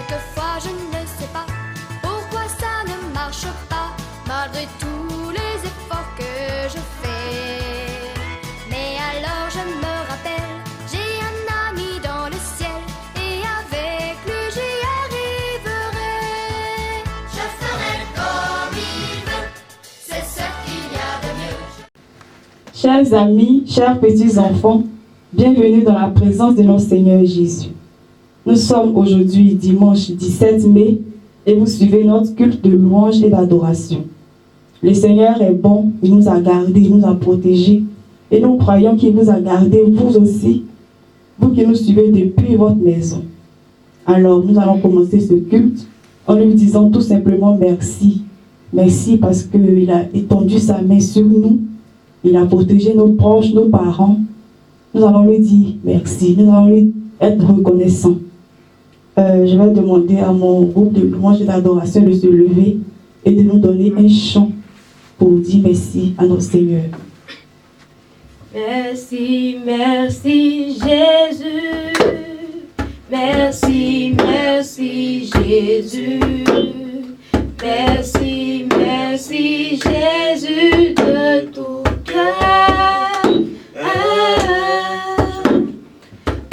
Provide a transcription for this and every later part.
Quelquefois je ne sais pas pourquoi ça ne marche pas, malgré tous les efforts que je fais. Mais alors je me rappelle, j'ai un ami dans le ciel, et avec lui j'y arriverai. Je ferai comme il veut, c'est ce qu'il y a de mieux. Chers amis, chers petits-enfants, bienvenue dans la présence de notre Seigneur Jésus. Nous sommes aujourd'hui dimanche 17 mai et vous suivez notre culte de louange et d'adoration. Le Seigneur est bon, il nous a gardés, il nous a protégés et nous croyons qu'il vous a gardés, vous aussi, vous qui nous suivez depuis votre maison. Alors nous allons commencer ce culte en lui disant tout simplement merci. Merci parce qu'il a étendu sa main sur nous, il a protégé nos proches, nos parents. Nous allons lui dire merci, nous allons lui être reconnaissants. Je vais demander à mon groupe de louange et d'adoration de se lever et de nous donner un chant pour dire merci à notre Seigneur. Merci, merci Jésus. Merci, merci Jésus. Merci, merci Jésus de tout cœur.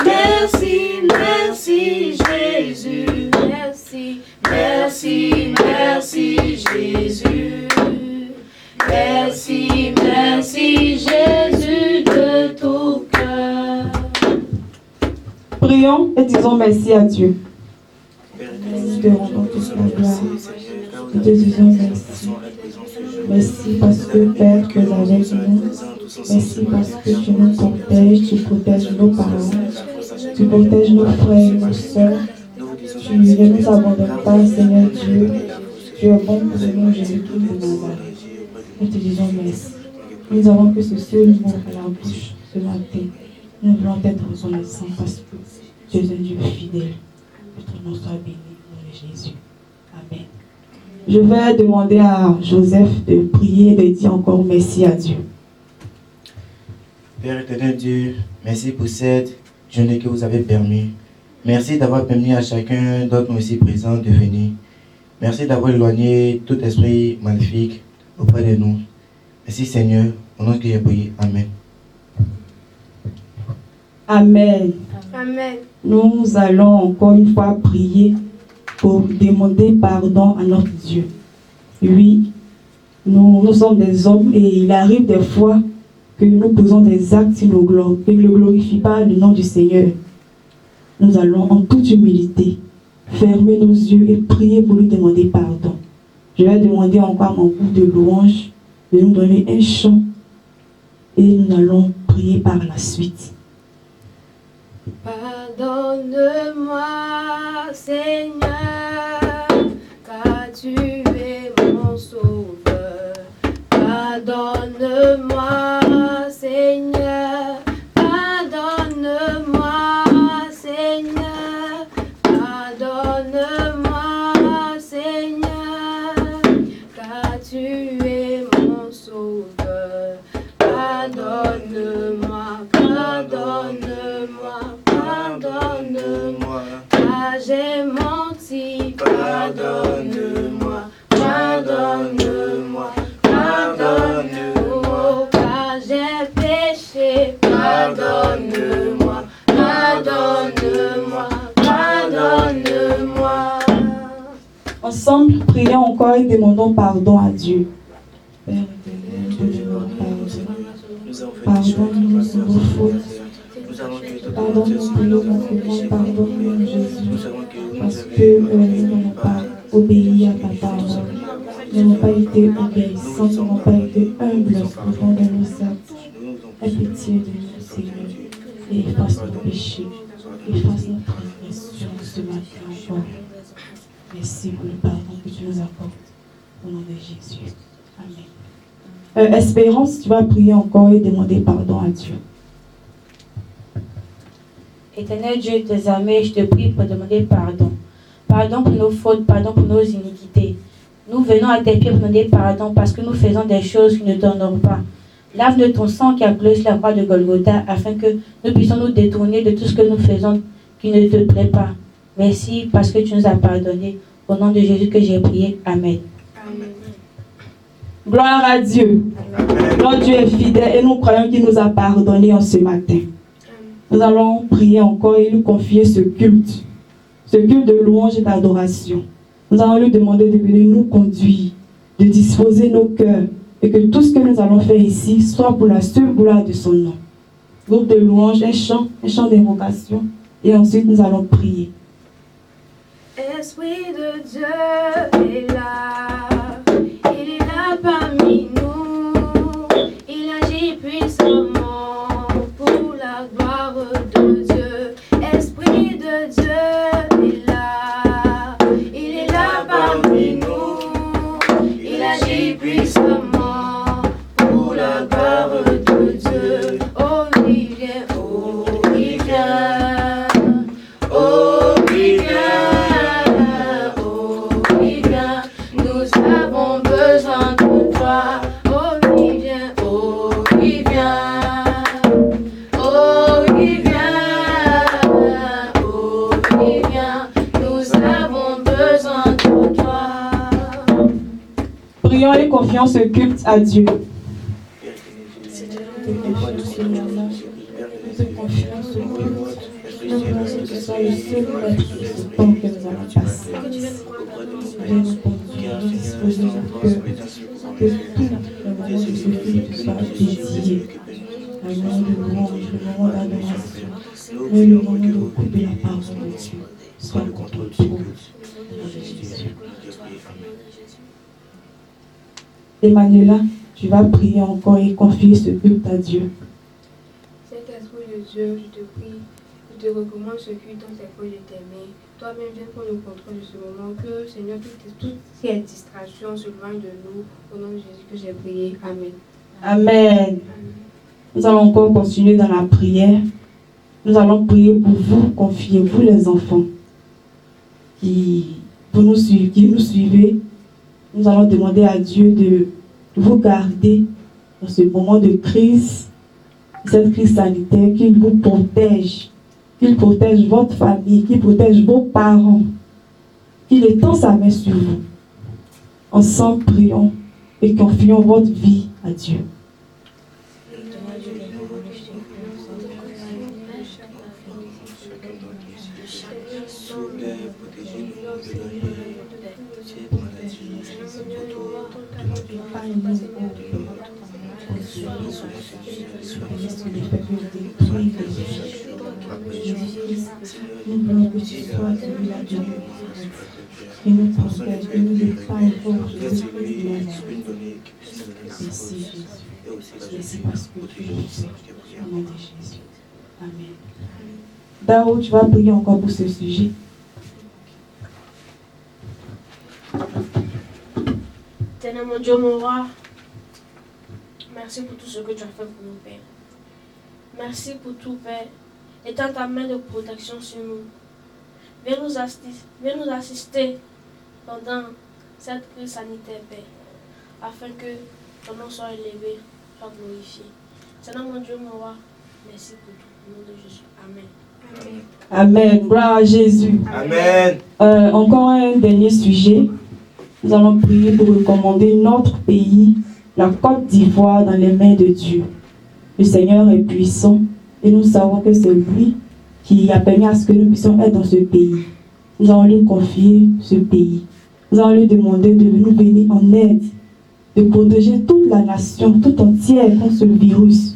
Merci, merci Jésus. Merci, merci, merci Jésus. Merci, merci Jésus de tout cœur. Prions et disons merci à Dieu. Nous te rendons toute la gloire. Nous te disons merci. Merci parce que Père, tu es avec nous. Merci parce que tu nous protèges, tu protèges nos parents, tu protèges nos frères et nos soeurs. Tu ne nous abandonnes pas, Seigneur Dieu. Tu es bon pour nous, Jésus-Christ de Nazareth. Nous te disons merci. Nous avons que ce seul mot à la bouche ce matin. Nous voulons être reconnaissants parce que tu es un Dieu fidèle. Que ton nom soit béni au nom de Jésus. Amen. Je vais demander à Joseph de prier et de dire encore merci à Dieu. Père éternel Dieu, merci pour cette journée que vous avez permis. Merci d'avoir permis à chacun d'entre nous ici présents de venir. Merci d'avoir éloigné tout esprit maléfique auprès de nous. Merci Seigneur, au nom que j'ai prié. Amen. Amen. Amen. Nous allons encore une fois prier pour demander pardon à notre Dieu. Oui, nous sommes des hommes et il arrive des fois que nous posons des actes qui ne glorifient pas le nom du Seigneur. Nous allons en toute humilité fermer nos yeux et prier pour lui demander pardon. Je vais demander encore à mon groupe de louanges de nous donner un chant et nous allons prier par la suite. Pardonne-moi, Seigneur, car tu es mon sauveur. Pardonne-moi, Seigneur. Pardonne-moi, Seigneur. Pardonne-moi, Seigneur, car tu es mon sauveur. Pardonne-moi, pardonne-moi, pardonne-moi, car j'ai menti. Pardonne-moi, pardonne-moi, pardonne-moi, car j'ai péché. Pardonne-moi, pardonne-moi, pardonne-moi. Ensemble, prions encore et demandons pardon à Dieu. Père éternel, Dieu de notre pardonne-nous nos fautes. Pardonne-nous pour nos manquements, pardonne-nous Jésus, parce que nous n'avons pas obéi à ta parole. Nous n'avons pas été obéissants, nous n'avons pas été humbles devant de nos actes. Aie pitié de nous, Seigneur, et efface nos péchés, efface nos transgressions ce matin encore. Merci pour le pardon que tu nous apportes. Au nom de Jésus. Amen. Espérance, tu vas prier encore et demander pardon à Dieu. Éternel Dieu des armées, je te prie pour demander pardon. Pardon pour nos fautes, pardon pour nos iniquités. Nous venons à tes pieds pour demander pardon parce que nous faisons des choses qui ne t'honorent pas. Lave de ton sang qui a coulé sur la croix de Golgotha afin que nous puissions nous détourner de tout ce que nous faisons qui ne te plaît pas. Merci parce que tu nous as pardonné. Au nom de Jésus que j'ai prié. Amen. Gloire à Dieu. Notre Dieu est fidèle et nous croyons qu'il nous a pardonné en ce matin. Nous allons prier encore et lui confier ce culte de louange et d'adoration. Nous allons lui demander de venir nous conduire, de disposer nos cœurs et que tout ce que nous allons faire ici soit pour la seule gloire de son nom. Groupe de louange, un chant d'invocation et ensuite nous allons prier. Esprit de Dieu est là, il est là parmi nous, il agit puissamment pour la gloire de Dieu. Esprit de Dieu est là, il est là parmi nous, il agit puissamment pour la gloire de Dieu. Oh, il vient, oh, il vient, oh, il vient. Nous avons besoin de toi. Oh, il vient, oh, il vient, oh, il vient, oh, il vient. Nous avons besoin de toi. Prions et confions ce culte à Dieu. Emmanuela, tu vas prier encore et confier ce culte à Dieu. Saint-Esprit de Dieu, je te prie, je te recommande ce culte dans tes projets t'aimer. Toi-même, viens prendre le contrôle de ce moment. Que, Seigneur, toutes ces distractions se loignent de nous. Au nom de Jésus que j'ai prié. Amen. Amen. Nous allons encore continuer dans la prière. Nous allons prier pour vous, confiez-vous les enfants qui nous suivez. Nous allons demander à Dieu de vous garder dans ce moment de crise, cette crise sanitaire, qu'il vous protège, qu'il protège votre famille, qu'il protège vos parents, qu'il étend sa main sur vous. Ensemble, prions et confions votre vie à Dieu. Nous voulons que tu sois celui-là de nous. Et nous protège, et nous défends pour Jésus. Merci Jésus. Merci parce que tu le fais. Au nom de Jésus. Amen. Dao, tu vas prier encore pour ce sujet. Éternel mon Dieu, mon roi, merci pour tout ce que tu as fait pour nous, Père. Merci pour tout, Père. Étends ta main de protection sur nous. Viens nous assister pendant cette crise sanitaire, Père, afin que ton nom soit élevé, soit glorifié. Seigneur mon Dieu, mon roi, merci pour tout. Au nom de Jésus. Amen. Amen. Gloire à Jésus. Amen. Encore un dernier sujet. Nous allons prier pour recommander notre pays, la Côte d'Ivoire, dans les mains de Dieu. Le Seigneur est puissant et nous savons que c'est lui qui a permis à ce que nous puissions être dans ce pays. Nous allons lui confier ce pays. Nous allons lui demander de nous venir en aide, de protéger toute la nation, tout entière contre ce virus.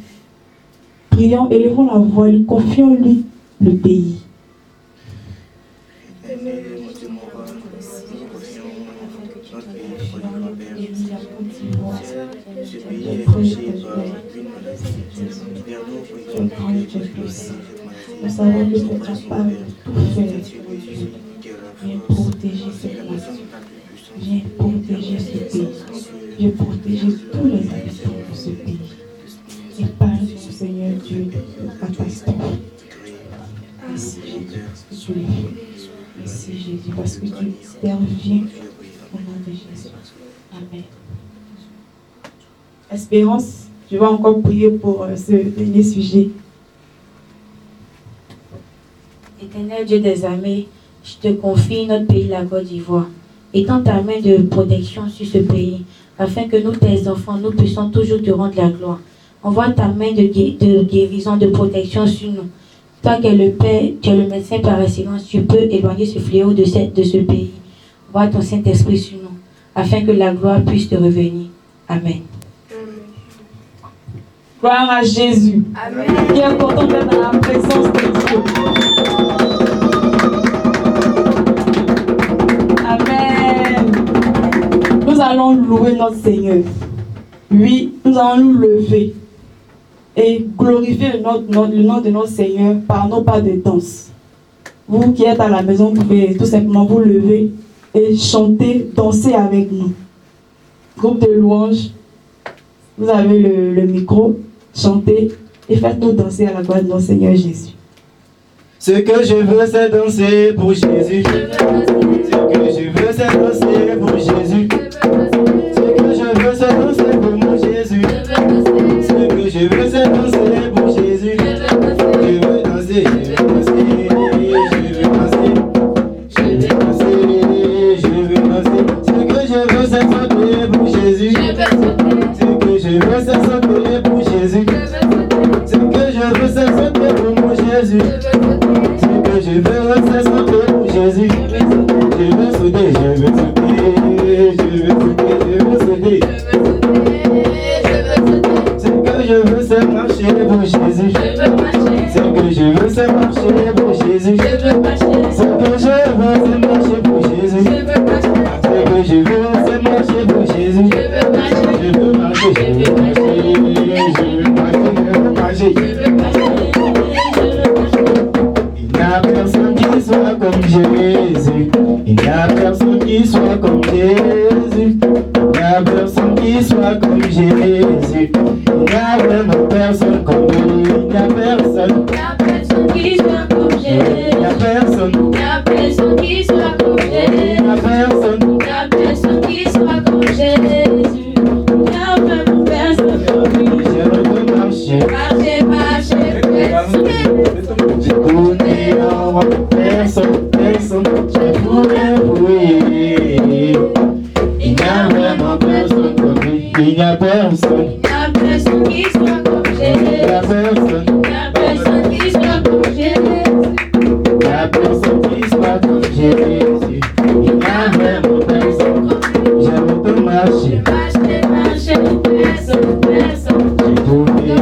Prions, élevons la voix, confions-lui le pays. Nous savons que tu es capable de tout faire. Viens protéger cette nation. Viens protéger ce pays. Viens protéger tous les habitants de ce pays. Épargne-nous, Seigneur Dieu, de catastrophe. Merci Jésus parce que tu l'as fait. Merci Jésus parce que tu interviens au nom de Jésus. Amen. Espérance, je vais encore prier pour ce dernier sujet. Éternel Dieu des armées, je te confie notre pays, la Côte d'Ivoire. Étends ta main de protection sur ce pays, afin que nous, tes enfants, nous puissions toujours te rendre la gloire. Envoie ta main de guérison, de protection sur nous. Toi qui es le Père, tu es le médecin par excellence, tu peux éloigner ce fléau de ce pays. Envoie ton Saint-Esprit sur nous, afin que la gloire puisse te revenir. Amen. Gloire à Jésus. Amen. Qui est content d'être dans la présence de Dieu. Amen. Nous allons louer notre Seigneur. Oui, nous allons nous lever et glorifier le nom de notre Seigneur par nos pas de danse. Vous qui êtes à la maison, vous pouvez tout simplement vous lever et chanter, danser avec nous. Groupe de louanges, vous avez le micro, chantez et faites-nous danser à la gloire de notre Seigneur Jésus. Ce que je veux, c'est danser pour Jésus. Ce que je veux, c'est danser pour Jésus. Ce que je veux, c'est danser pour mon Jésus. Ce que je veux, c'est danser pour Jésus. Je veux danser, je veux danser, je veux danser. Je veux danser, je veux danser. Ce que je veux, c'est sauter pour Jésus. Ce que je veux, c'est sauter pour Jésus. Ce que je veux, c'est sauter pour mon Jésus. Ce que je veux, c'est sauter pour Jésus. Je veux sauter, je veux sauter, je veux sauter, je veux sauter. Ce que je veux, c'est marcher pour Jésus. Ce que je veux, c'est marcher pour Jésus. Ce que je veux, c'est marcher pour Jésus. Ce que je veux, c'est marcher pour Jésus. Je veux marcher, je veux marcher, je veux marcher. Il n'y a personne qui soit comme Jésus. Il n'y a personne qui soit comme Jésus. Il n'y a personne qui soit comme Jésus. Il n'y a vraiment personne comme lui. Il n'y a personne. Il n'y a personne qui soit comme Jésus. Il n'y a personne. Il n'y a personne qui soit comme Jésus. Il n'y a personne. Il n'y a personne qui soit comme Jésus. Il n'y a vraiment personne comme lui. Je veux marcher. Marchez, marchez, Je connais en moi personne, personne. Je pourrais prier. Il n'y a vraiment personne comme lui. Il n'y a personne. Il n'y a personne qui soit comme Il n'y Jésus. a personne. Il n'y a personne qui soit comme Jésus. Il n'y a personne qui soit comme Jésus. Il n'y a vraiment personne comme lui. J'aime te marcher. Marchez, marchez, personne, personne. Je pourrais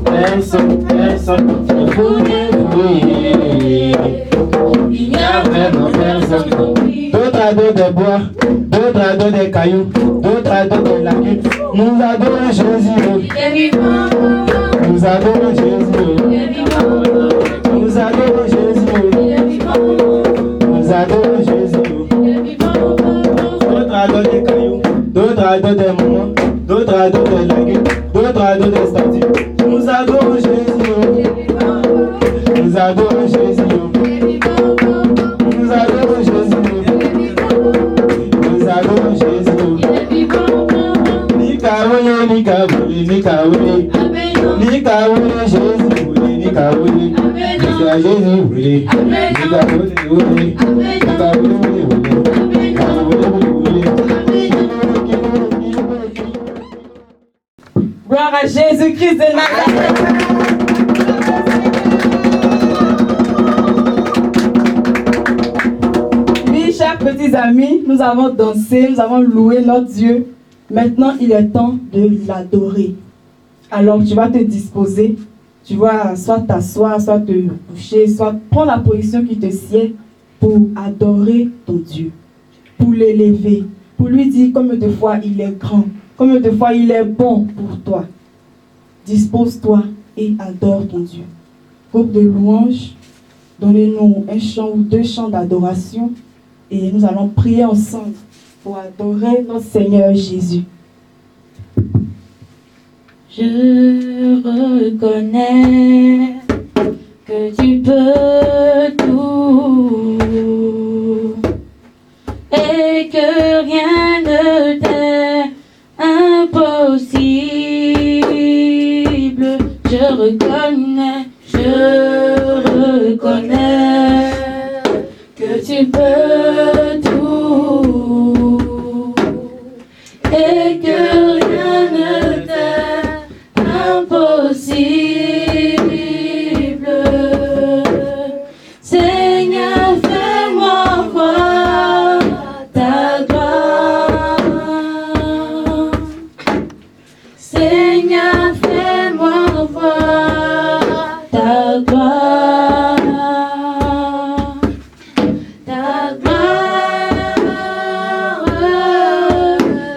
personne, personne. Je pourrais prier. Il n'y a vraiment personne comme lui. D'autres adorent des bois, d'autres adorent des cailloux, d'autres adorent des lacunes. Nous adorons Jésus. Il est vivant. Nous adorons Jésus. Il est vivant. Nous adorons Jésus. Il est vivant. Nous adorons Jésus. Il est vivant. D'autres adorent des cailloux, d'autres adorent des moments, d'autres adorent des lacunes, d'autres adorent des statues. Nous adorons Jésus. Nous adorons Jésus. Nous adorons Jésus. Nous adorons Jésus. Nikawe, Nikawe, Nikawe. Nikawe, Jésus, Nikawe. Nika Jésus, Gloire à Jésus-Christ de Nazareth. Oui, chers petits amis, nous avons dansé, nous avons loué notre Dieu. Maintenant, il est temps de l'adorer. Alors, tu vas te disposer. Tu vas soit t'asseoir, soit te coucher, soit prendre la position qui te sied pour adorer ton Dieu, pour l'élever, pour lui dire combien de fois il est grand, combien de fois il est bon pour toi. Dispose-toi et adore ton Dieu. Groupe de louanges, donnez-nous un chant ou deux chants d'adoration et nous allons prier ensemble pour adorer notre Seigneur Jésus. Je reconnais que tu peux tout et que rien ne t'est impossible. Je reconnais que que tu peux tout et que rien ne t'est impossible. Seigneur, fais-moi voir ta gloire. Seigneur, fais-moi voir ta gloire. Ta gloire.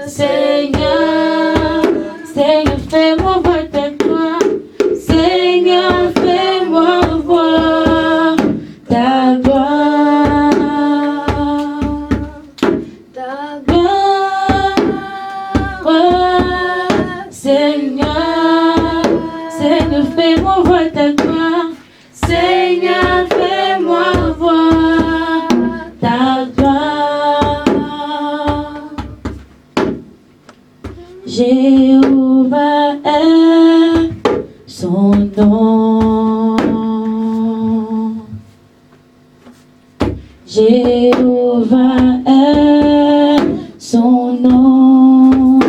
Seigneur, Seigneur, fais-moi voir ta gloire. Seigneur, fais-moi voir ta gloire. Ta gloire. Seigneur, Seigneur, fais-moi voir ta gloire. Seigneur, fais-moi voir ta gloire. Jéhovah est son nom. Jéhovah est son nom.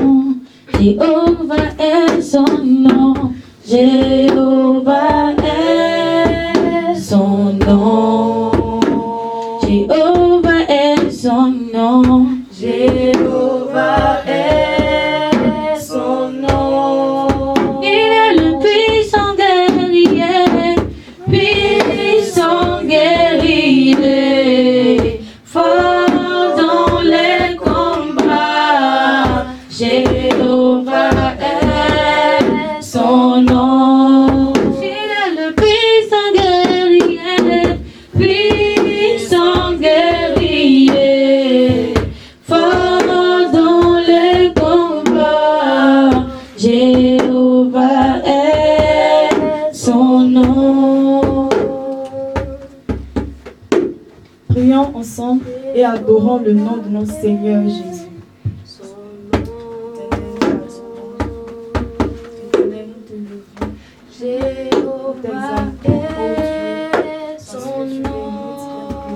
Jéhovah est son nom. Jéhovah est son nom. Jéhovah est son nom. Jéhovah est son nom. Il est le puissant guerrier, puissant guerrier, fort dans les combats. Jéhovah est son nom. Il est le puissant guerrier, puissant guerrier, fort dans les combats. Jéhovah est son nom. Prions ensemble et adorons le nom de notre Seigneur Jésus. Jéhovah est son nom.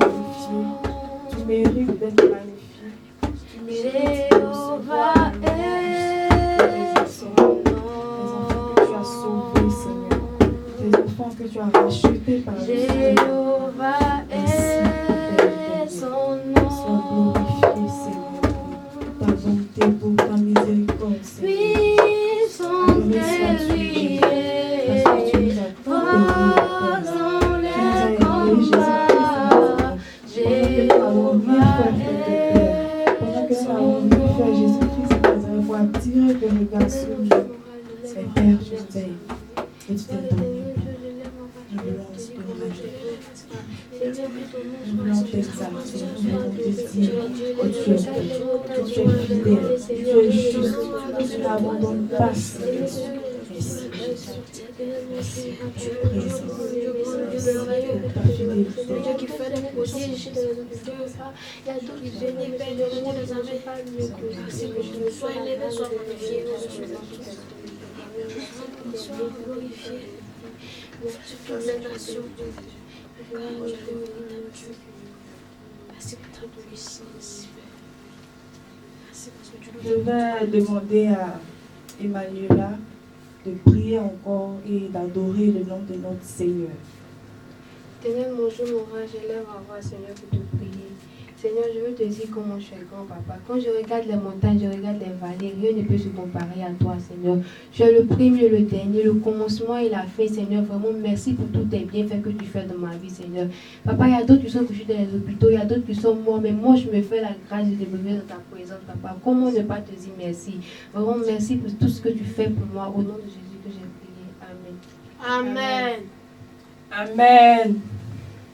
Tu mérites d'être magnifié. Jéhovah est son nom. Les enfants que tu as sauvés, Seigneur. Les enfants que tu as rachetés par le Seigneur. Jéhovah est son nom. Sois glorifié, Seigneur. Ta bonté pour ta miséricorde, Seigneur. Puissant guerrier, fort dans les combats. Jéhovah Pendant que est nous son avons vu faire nom. Jésus-Christ, nous avons attiré le regard sur nous. Mais Père, je t'aime et tu t'es donné. Nous voulons te magnifier. Nous voulons t'exalter. Nous voulons te dire que tu es bon, que tu es fidèle, que tu es juste, que tu n'abandonnes pas, Seigneur. Merci, Jésus. Merci pour ta présence. Merci pour ta fidélité. Dieu qui fait des prodiges dans les hôpitaux. Il y a d'autres qui viennent des pères de monde, ils n'avaient pas mieux que merci que je me sois élevé, sois glorifié. Sois glorifié. Merci pour les nations. Merci pour ta puissance. Merci parce que tu nous Je vais demander à Emmanuela de prier encore et d'adorer le nom de notre Seigneur. Éternel, mon Dieu, mon roi, je lève à voix, Seigneur, pour te prier. Seigneur, je veux te dire comment je suis grand, papa. Quand je regarde les montagnes, je regarde les vallées, rien ne peut se comparer à toi, Seigneur. Tu es le premier, le dernier, le commencement et la fin, Seigneur. Vraiment, merci pour tous tes bienfaits que tu fais dans ma vie, Seigneur. Papa, il y a d'autres qui sont couchés dans les hôpitaux, il y a d'autres qui sont morts, mais moi, je me fais la grâce de demeurer dans ta présence, papa. Comment ne pas te dire merci? Vraiment, merci pour tout ce que tu fais pour moi. Au nom de Jésus que j'ai prié. Amen. Amen. Amen.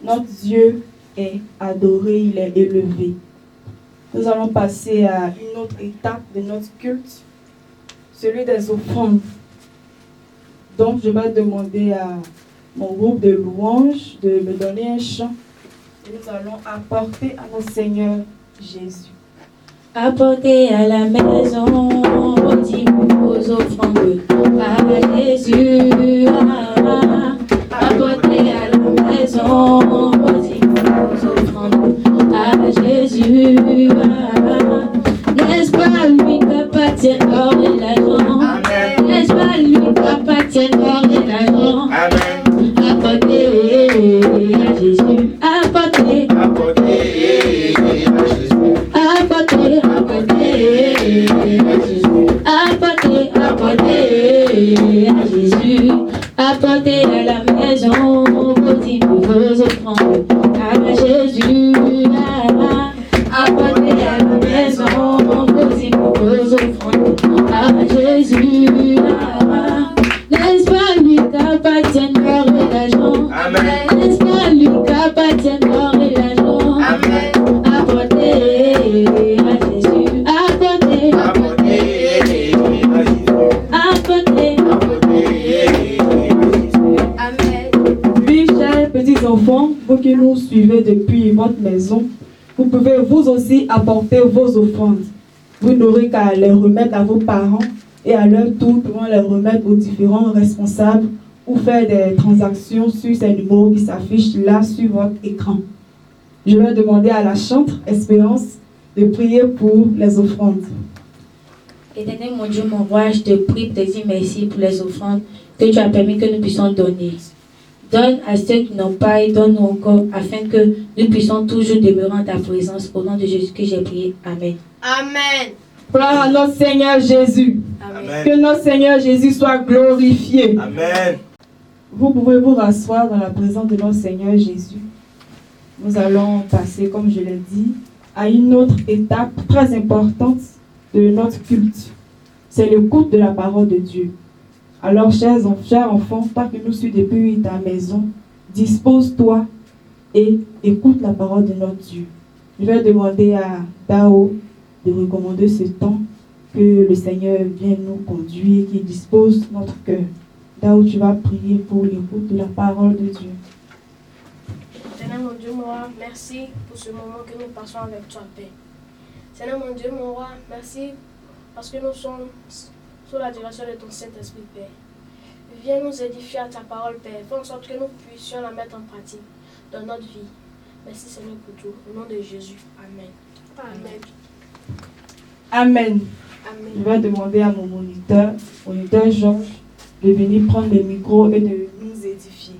Notre Dieu est adoré, il est élevé. Nous allons passer à une autre étape de notre culte, celui des offrandes. Donc, je vais demander à mon groupe de louanges de me donner un chant et nous allons apporter à notre Seigneur Jésus. Apportez à la maison vos offrandes à Jésus. Apportez à la maison vos offrandes Jésus. N'est-ce pas lui qu'appartient l'or et l'argent? N'est-ce pas lui qu'appartient l'or et l'argent? Apportez à Jésus, apportez à Jésus, apportez à Jésus, apportez à la maison vos dîmes, vos offrandes, à Jésus, apportez à la maison vos dîmes, vos offrandes, à Jésus, n'est-ce pas lui qu'appartient l'or et l'argent? N'est-ce pas lui qu'appartient l'or et l'argent? Apportez à Jésus, apportez Puis, chers petits enfants, vous qui nous suivez depuis votre maison, vous pouvez vous aussi apporter vos offrandes. Vous n'aurez qu'à les remettre à vos parents et à leur tour, pouvant les remettre aux différents responsables ou faire des transactions sur ces numéros qui s'affichent là sur votre écran. Je vais demander à la chantre Espérance de prier pour les offrandes. Éternel mon Dieu, mon roi, je te prie, te dis merci pour les offrandes que tu as permis que nous puissions donner. Donne à ceux qui n'ont pas et donne-nous encore afin que nous puissions toujours demeurer en ta présence. Au nom de Jésus que j'ai prié. Amen. Amen. Gloire à notre Seigneur Jésus. Amen. Que notre Seigneur Jésus soit glorifié. Amen. Vous pouvez vous rasseoir dans la présence de notre Seigneur Jésus. Nous allons passer, comme je l'ai dit, à une autre étape très importante de notre culte. C'est l'écoute de la parole de Dieu. Alors, chers enfants, toi qui nous suis depuis ta maison, dispose-toi et écoute la parole de notre Dieu. Je vais demander à Dao de recommander ce temps que le Seigneur vienne nous conduire, qu'il dispose notre cœur. Dao, tu vas prier pour l'écoute de la parole de Dieu. Seigneur mon Dieu, mon roi, merci pour ce moment que nous passons avec toi, Père. Seigneur mon Dieu, mon roi, merci parce que nous sommes sous la direction de ton Saint-Esprit, Père. Viens nous édifier à ta parole, Père. Fais en sorte que nous puissions la mettre en pratique dans notre vie. Merci, Seigneur, pour tout. Au nom de Jésus. Amen. Amen. Amen. Amen. Je vais demander à mon moniteur Georges, de venir prendre le micro et de nous édifier.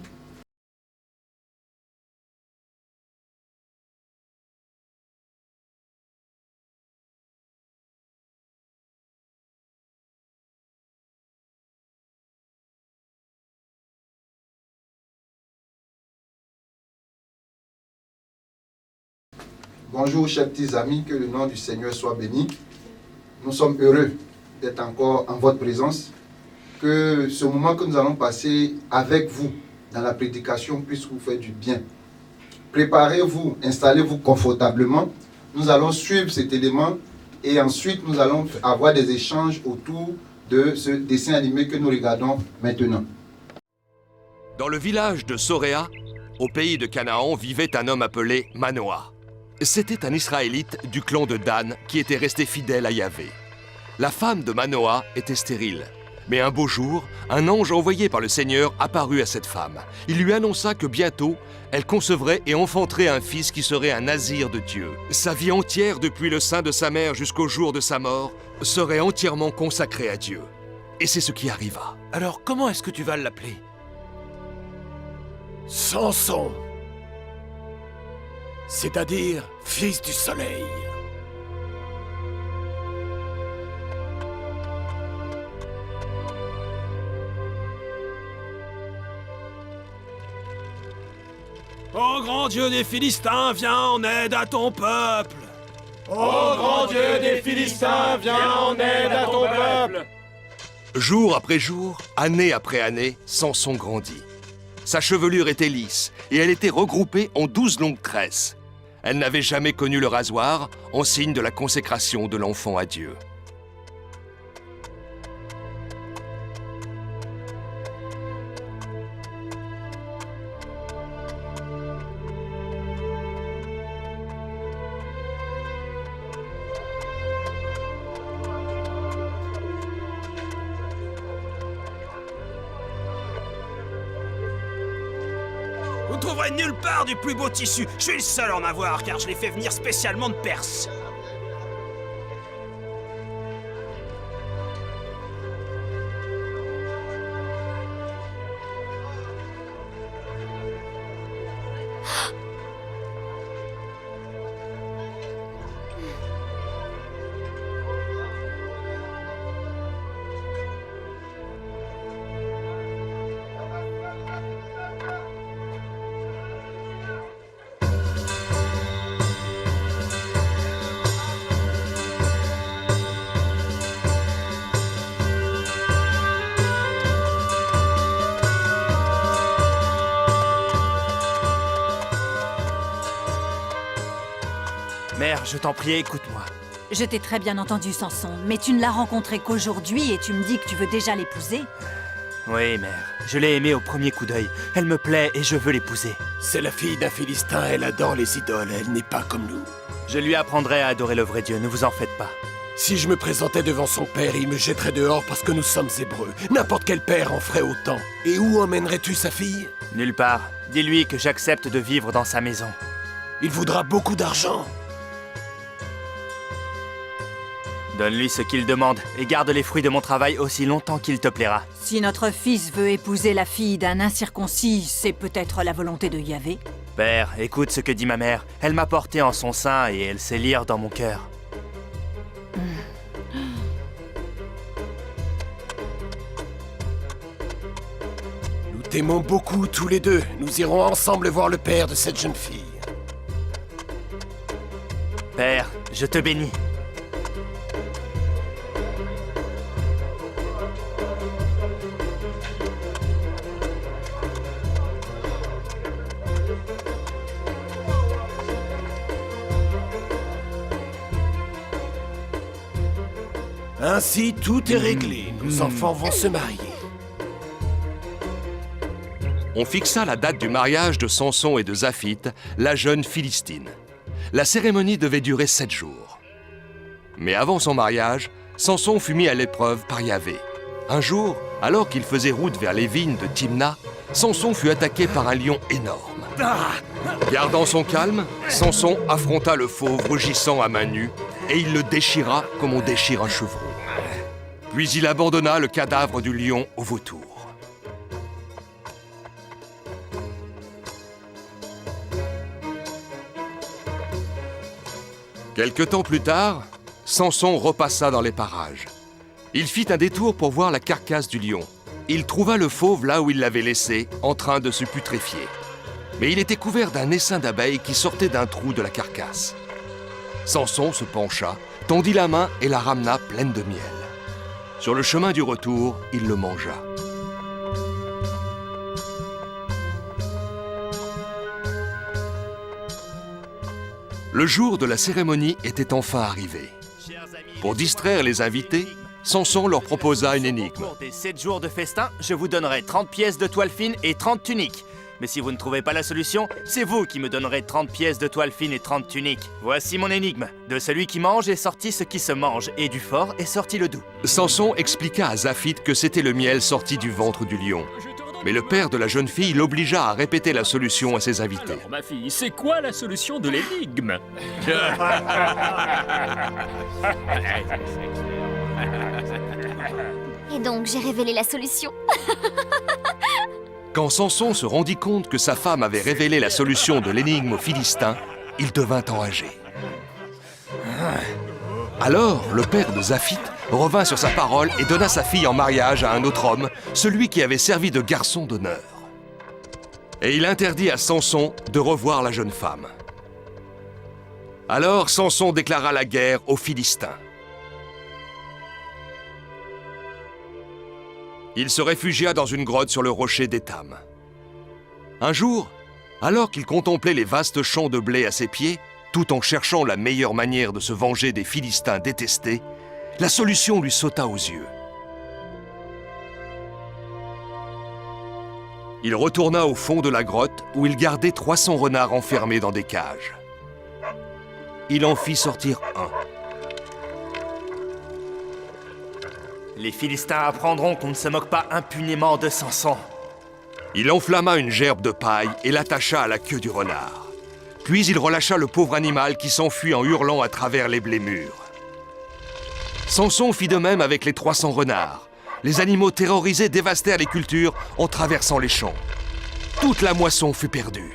Bonjour chers petits amis, que le nom du Seigneur soit béni. Nous sommes heureux d'être encore en votre présence. Que ce moment que nous allons passer avec vous dans la prédication puisse vous faire du bien. Préparez-vous, installez-vous confortablement. Nous allons suivre cet élément et ensuite nous allons avoir des échanges autour de ce dessin animé que nous regardons maintenant. Dans le village de Soréa, au pays de Canaan, vivait un homme appelé Manoah. C'était un Israélite du clan de Dan qui était resté fidèle à Yahvé. La femme de Manoah était stérile. Mais un beau jour, un ange envoyé par le Seigneur apparut à cette femme. Il lui annonça que bientôt, elle concevrait et enfanterait un fils qui serait un nazir de Dieu. Sa vie entière, depuis le sein de sa mère jusqu'au jour de sa mort, serait entièrement consacrée à Dieu. Et c'est ce qui arriva. Alors comment est-ce que tu vas l'appeler? Samson. C'est-à-dire fils du soleil. Ô grand Dieu des Philistins, viens en aide à ton peuple. Ô grand Dieu des Philistins, viens en aide à ton peuple. Jour après jour, année après année, Samson grandit. Sa chevelure était lisse et elle était regroupée en 12 longues tresses. Elle n'avait jamais connu le rasoir, en signe de la consécration de l'enfant à Dieu. Vous trouverez nulle part du plus beau tissu. Je suis le seul à en avoir, car je l'ai fait venir spécialement de Perse. Mère, je t'en prie, écoute-moi. Je t'ai très bien entendu, Samson, mais tu ne l'as rencontrée qu'aujourd'hui et tu me dis que tu veux déjà l'épouser? Oui, mère. Je l'ai aimée au premier coup d'œil. Elle me plaît et je veux l'épouser. C'est la fille d'un Philistin, elle adore les idoles, elle n'est pas comme nous. Je lui apprendrai à adorer le vrai Dieu, ne vous en faites pas. Si je me présentais devant son père, il me jetterait dehors parce que nous sommes hébreux. N'importe quel père en ferait autant. Et où emmènerais-tu sa fille? Nulle part. Dis-lui que j'accepte de vivre dans sa maison. Il voudra beaucoup d'argent. Donne-lui ce qu'il demande et garde les fruits de mon travail aussi longtemps qu'il te plaira. Si notre fils veut épouser la fille d'un incirconcis, c'est peut-être la volonté de Yahvé. Père, écoute ce que dit ma mère. Elle m'a porté en son sein et elle sait lire dans mon cœur. Nous t'aimons beaucoup tous les deux. Nous irons ensemble voir le père de cette jeune fille. Père, je te bénis. Ainsi, tout est réglé. Nos enfants vont se marier. On fixa la date du mariage de Samson et de Zaphith, la jeune Philistine. La cérémonie devait durer 7 jours. Mais avant son mariage, Samson fut mis à l'épreuve par Yahvé. Un jour, alors qu'il faisait route vers les vignes de Timna, Samson fut attaqué par un lion énorme. Gardant son calme, Samson affronta le fauve rugissant à main nue et il le déchira comme on déchire un chevreau. Puis il abandonna le cadavre du lion au vautour. Quelque temps plus tard, Samson repassa dans les parages. Il fit un détour pour voir la carcasse du lion. Il trouva le fauve là où il l'avait laissé, en train de se putréfier. Mais il était couvert d'un essaim d'abeilles qui sortait d'un trou de la carcasse. Samson se pencha, tendit la main et la ramena pleine de miel. Sur le chemin du retour, il le mangea. Le jour de la cérémonie était enfin arrivé. Pour distraire les invités, Samson leur proposa une énigme. Pour des 7 jours de festin, je vous donnerai 30 pièces de toile fine et 30 tuniques. Mais si vous ne trouvez pas la solution, c'est vous qui me donnerez 30 pièces de toile fine et 30 tuniques. Voici mon énigme. De celui qui mange est sorti ce qui se mange, et du fort est sorti le doux. Samson expliqua à Zaphith que c'était le miel sorti du ventre du lion. Mais le père de la jeune fille l'obligea à répéter la solution à ses invités. Alors, ma fille, c'est quoi la solution de l'énigme? Et donc, j'ai révélé la solution. Quand Samson se rendit compte que sa femme avait révélé la solution de l'énigme aux Philistins, il devint enragé. Alors, le père de Zaphith revint sur sa parole et donna sa fille en mariage à un autre homme, celui qui avait servi de garçon d'honneur. Et il interdit à Samson de revoir la jeune femme. Alors Samson déclara la guerre aux Philistins. Il se réfugia dans une grotte sur le rocher d'Étam. Un jour, alors qu'il contemplait les vastes champs de blé à ses pieds, tout en cherchant la meilleure manière de se venger des Philistins détestés, la solution lui sauta aux yeux. Il retourna au fond de la grotte où il gardait 300 renards enfermés dans des cages. Il en fit sortir un. Les Philistins apprendront qu'on ne se moque pas impunément de Samson. Il enflamma une gerbe de paille et l'attacha à la queue du renard. Puis il relâcha le pauvre animal qui s'enfuit en hurlant à travers les blés mûrs. Samson fit de même avec les 300 renards. Les animaux terrorisés dévastèrent les cultures en traversant les champs. Toute la moisson fut perdue.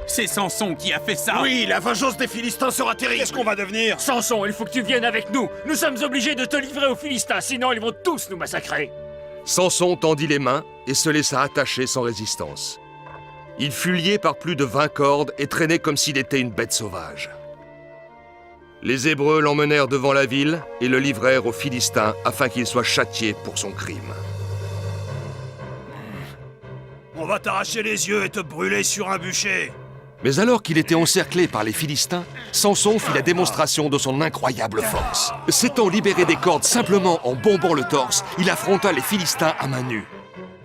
C'est Samson qui a fait ça. Oui, la vengeance des Philistins sera terrible. Qu'est-ce qu'on va devenir? Samson, il faut que tu viennes avec nous. Nous sommes obligés de te livrer aux Philistins, sinon ils vont tous nous massacrer. Samson tendit les mains et se laissa attacher sans résistance. Il fut lié par plus de 20 cordes et traîné comme s'il était une bête sauvage. Les Hébreux l'emmenèrent devant la ville et le livrèrent aux Philistins afin qu'il soit châtié pour son crime. On va t'arracher les yeux et te brûler sur un bûcher. Mais alors qu'il était encerclé par les Philistins, Samson fit la démonstration de son incroyable force. S'étant libéré des cordes simplement en bombant le torse, il affronta les Philistins à main nue.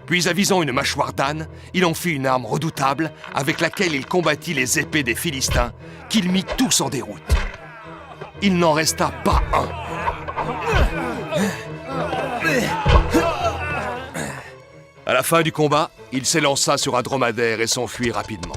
Puis, avisant une mâchoire d'âne, il en fit une arme redoutable avec laquelle il combattit les épées des Philistins, qu'il mit tous en déroute. Il n'en resta pas un. À la fin du combat, il s'élança sur un dromadaire et s'enfuit rapidement.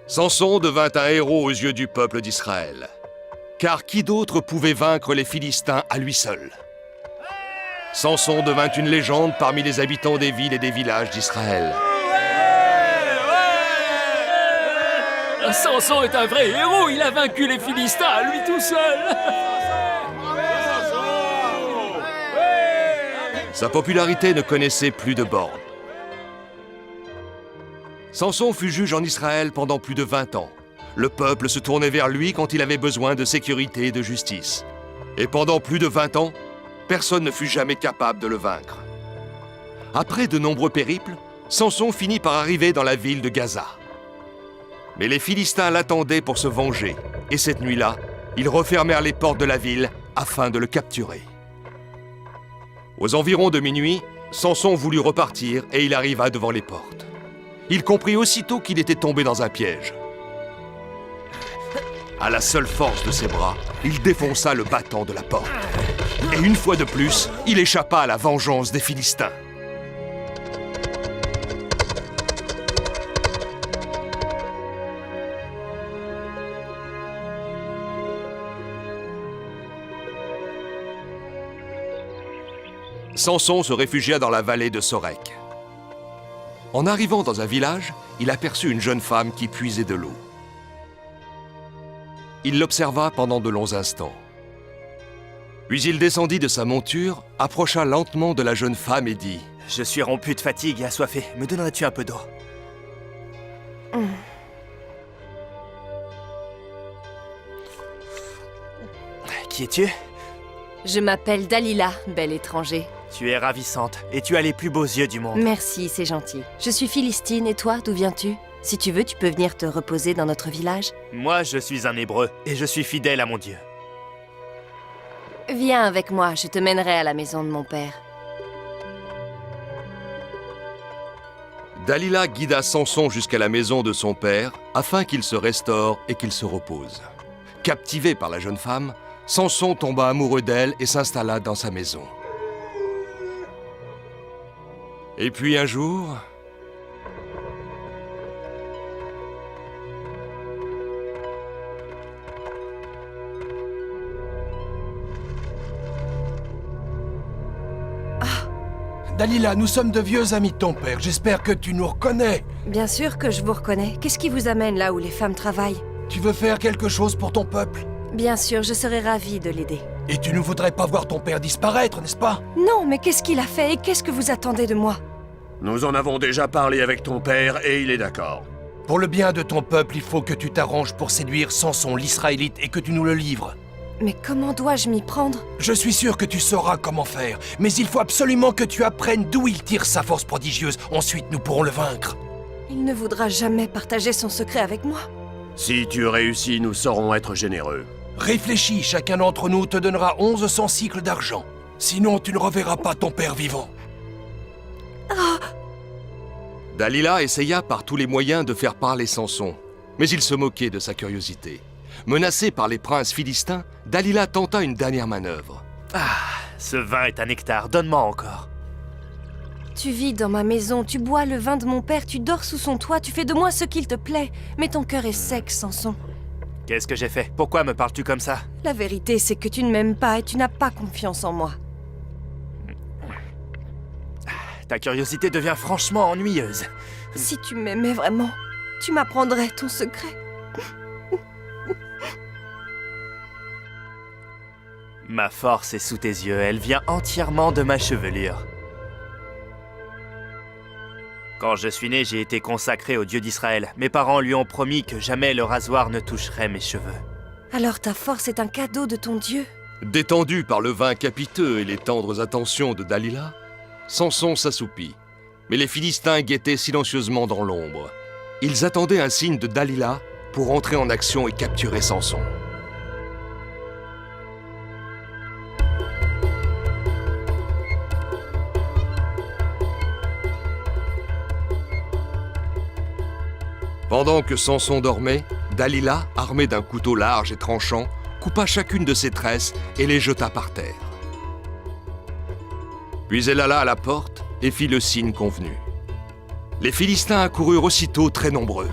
Samson devint un héros aux yeux du peuple d'Israël. Car qui d'autre pouvait vaincre les Philistins à lui seul? Samson devint une légende parmi les habitants des villes et des villages d'Israël. Samson est un vrai héros, il a vaincu les Philistins à lui tout seul. Sa popularité ne connaissait plus de bornes. Samson fut juge en Israël pendant plus de 20 ans. Le peuple se tournait vers lui quand il avait besoin de sécurité et de justice. Et pendant plus de 20 ans, personne ne fut jamais capable de le vaincre. Après de nombreux périples, Samson finit par arriver dans la ville de Gaza. Mais les Philistins l'attendaient pour se venger, et cette nuit-là, ils refermèrent les portes de la ville afin de le capturer. Aux environs de minuit, Samson voulut repartir et il arriva devant les portes. Il comprit aussitôt qu'il était tombé dans un piège. À la seule force de ses bras, il défonça le battant de la porte. Et une fois de plus, il échappa à la vengeance des Philistins. Samson se réfugia dans la vallée de Sorek. En arrivant dans un village, il aperçut une jeune femme qui puisait de l'eau. Il l'observa pendant de longs instants. Puis il descendit de sa monture, approcha lentement de la jeune femme et dit « Je suis rompu de fatigue et assoiffé. Me donnerais-tu un peu d'eau ?» Qui es-tu? Je m'appelle Dalila, bel étranger. Tu es ravissante et tu as les plus beaux yeux du monde. Merci, c'est gentil. Je suis Philistine et toi, d'où viens-tu? Si tu veux, tu peux venir te reposer dans notre village. Moi, je suis un Hébreu et je suis fidèle à mon Dieu. Viens avec moi, je te mènerai à la maison de mon père. Dalila guida Samson jusqu'à la maison de son père afin qu'il se restaure et qu'il se repose. Captivé par la jeune femme, Samson tomba amoureux d'elle et s'installa dans sa maison. Et puis un jour... Dalila, nous sommes de vieux amis de ton père. J'espère que tu nous reconnais. Bien sûr que je vous reconnais. Qu'est-ce qui vous amène là où les femmes travaillent? Tu veux faire quelque chose pour ton peuple? Bien sûr, je serais ravie de l'aider. Et tu ne voudrais pas voir ton père disparaître, n'est-ce pas? Non, mais qu'est-ce qu'il a fait et qu'est-ce que vous attendez de moi? Nous en avons déjà parlé avec ton père et il est d'accord. Pour le bien de ton peuple, il faut que tu t'arranges pour séduire Samson l'Israélite et que tu nous le livres. Mais comment dois-je m'y prendre? Je suis sûr que tu sauras comment faire, mais il faut absolument que tu apprennes d'où il tire sa force prodigieuse. Ensuite, nous pourrons le vaincre. Il ne voudra jamais partager son secret avec moi. Si tu réussis, nous saurons être généreux. Réfléchis, chacun d'entre nous te donnera 1100 cycles d'argent. Sinon, tu ne reverras pas ton père vivant. Dalila essaya par tous les moyens de faire parler Samson, mais il se moquait de sa curiosité. Menacée par les princes philistins, Dalila tenta une dernière manœuvre. Ce vin est un nectar, donne-moi encore. Tu vis dans ma maison, tu bois le vin de mon père, tu dors sous son toit, tu fais de moi ce qu'il te plaît. Mais ton cœur est sec, Samson. Qu'est-ce que j'ai fait? Pourquoi me parles-tu comme ça? La vérité, c'est que tu ne m'aimes pas et tu n'as pas confiance en moi. Ta curiosité devient franchement ennuyeuse. Si tu m'aimais vraiment, tu m'apprendrais ton secret. Ma force est sous tes yeux, elle vient entièrement de ma chevelure. Quand je suis né, j'ai été consacré au Dieu d'Israël. Mes parents lui ont promis que jamais le rasoir ne toucherait mes cheveux. Alors ta force est un cadeau de ton Dieu. Détendu par le vin capiteux et les tendres attentions de Dalila, Samson s'assoupit. Mais les Philistins guettaient silencieusement dans l'ombre. Ils attendaient un signe de Dalila pour entrer en action et capturer Samson. Pendant que Samson dormait, Dalila, armée d'un couteau large et tranchant, coupa chacune de ses tresses et les jeta par terre. Puis elle alla à la porte et fit le signe convenu. Les Philistins accoururent aussitôt très nombreux.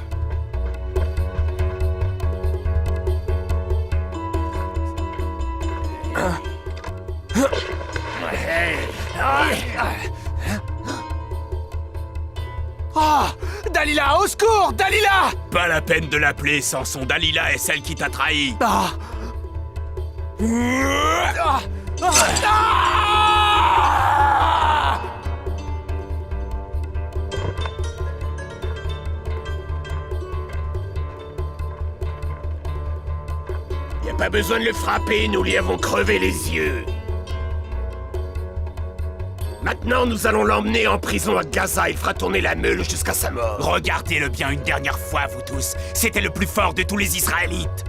Dalila, au secours, Dalila! Pas la peine de l'appeler, Samson. Dalila est celle qui t'a trahi. Y a pas besoin de le frapper, nous lui avons crevé les yeux. Maintenant, nous allons l'emmener en prison à Gaza. Il fera tourner la meule jusqu'à sa mort. Regardez-le bien une dernière fois, vous tous. C'était le plus fort de tous les Israélites.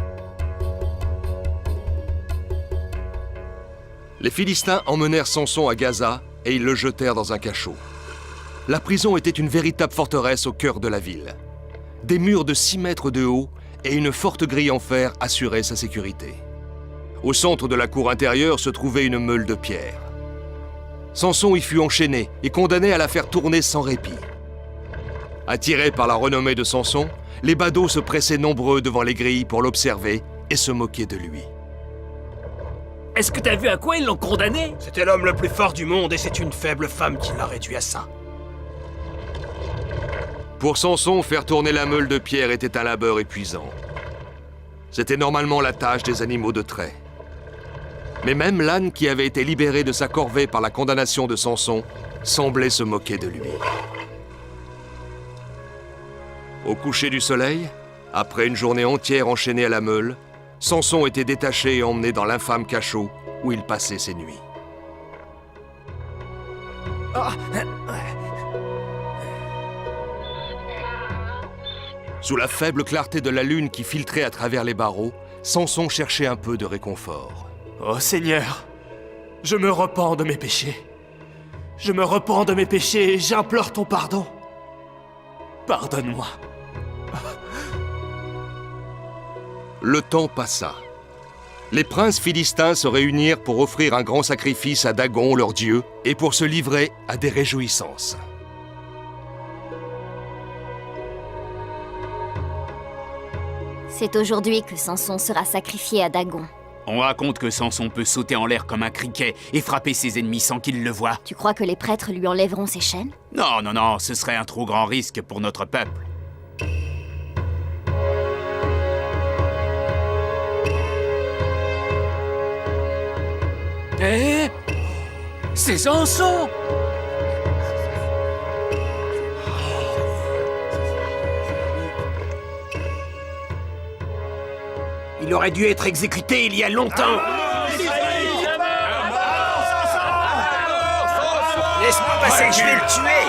Les Philistins emmenèrent Samson à Gaza et ils le jetèrent dans un cachot. La prison était une véritable forteresse au cœur de la ville. Des murs de 6 mètres de haut et une forte grille en fer assuraient sa sécurité. Au centre de la cour intérieure se trouvait une meule de pierre. Samson y fut enchaîné et condamné à la faire tourner sans répit. Attirés par la renommée de Samson, les badauds se pressaient nombreux devant les grilles pour l'observer et se moquer de lui. Est-ce que t'as vu à quoi ils l'ont condamné? C'était l'homme le plus fort du monde et c'est une faible femme qui l'a réduit à ça. Pour Samson, faire tourner la meule de pierre était un labeur épuisant. C'était normalement la tâche des animaux de trait. Mais même l'âne qui avait été libéré de sa corvée par la condamnation de Samson semblait se moquer de lui. Au coucher du soleil, après une journée entière enchaînée à la meule, Samson était détaché et emmené dans l'infâme cachot où il passait ses nuits. Sous la faible clarté de la lune qui filtrait à travers les barreaux, Samson cherchait un peu de réconfort. Oh Seigneur, je me repens de mes péchés. Je me repens de mes péchés et j'implore ton pardon. Pardonne-moi. Le temps passa. Les princes philistins se réunirent pour offrir un grand sacrifice à Dagon, leur dieu, et pour se livrer à des réjouissances. C'est aujourd'hui que Samson sera sacrifié à Dagon. On raconte que Samson peut sauter en l'air comme un criquet et frapper ses ennemis sans qu'ils le voient. Tu crois que les prêtres lui enlèveront ses chaînes? Non, non, non, ce serait un trop grand risque pour notre peuple. Eh? C'est Samson! Il aurait dû être exécuté il y a longtemps. Laisse-moi passer, je vais le tuer.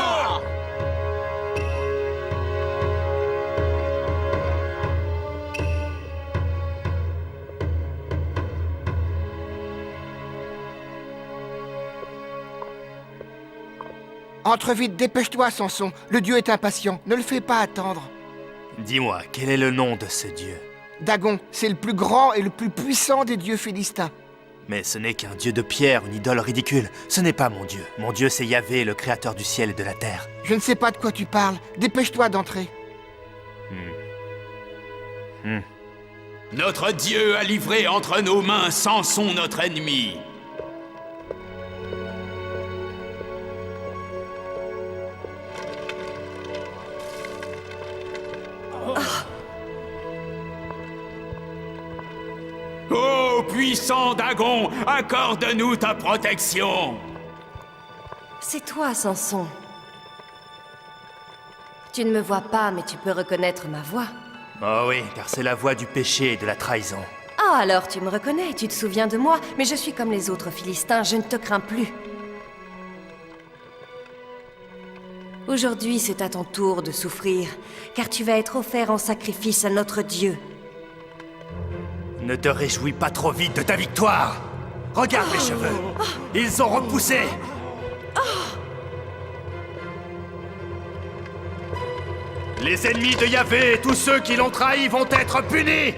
Entre vite, dépêche-toi, Samson. Le dieu est impatient. Ne le fais pas attendre. Dis-moi, quel est le nom de ce dieu? Dagon, c'est le plus grand et le plus puissant des dieux philistins. Mais ce n'est qu'un dieu de pierre, une idole ridicule. Ce n'est pas mon dieu. Mon dieu, c'est Yahvé, le créateur du ciel et de la terre. Je ne sais pas de quoi tu parles. Dépêche-toi d'entrer. Notre Dieu a livré entre nos mains Samson, notre ennemi. Ô puissant Dagon, accorde-nous ta protection. C'est toi, Samson. Tu ne me vois pas, mais tu peux reconnaître ma voix. Oh oui, car c'est la voix du péché et de la trahison. Ah, alors tu me reconnais, tu te souviens de moi, mais je suis comme les autres Philistins, je ne te crains plus. Aujourd'hui, c'est à ton tour de souffrir, car tu vas être offert en sacrifice à notre Dieu. Ne te réjouis pas trop vite de ta victoire. Regarde mes cheveux. Ils ont repoussé. Les ennemis de Yahvé et tous ceux qui l'ont trahi vont être punis.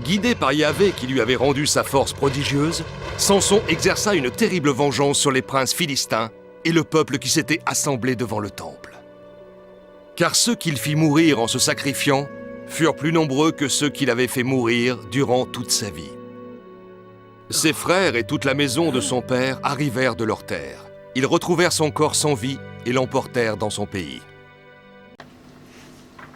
Guidé par Yahvé qui lui avait rendu sa force prodigieuse, Samson exerça une terrible vengeance sur les princes philistins et le peuple qui s'était assemblé devant le temple. Car ceux qu'il fit mourir en se sacrifiant furent plus nombreux que ceux qu'il avait fait mourir durant toute sa vie. Ses frères et toute la maison de son père arrivèrent de leur terre. Ils retrouvèrent son corps sans vie et l'emportèrent dans son pays.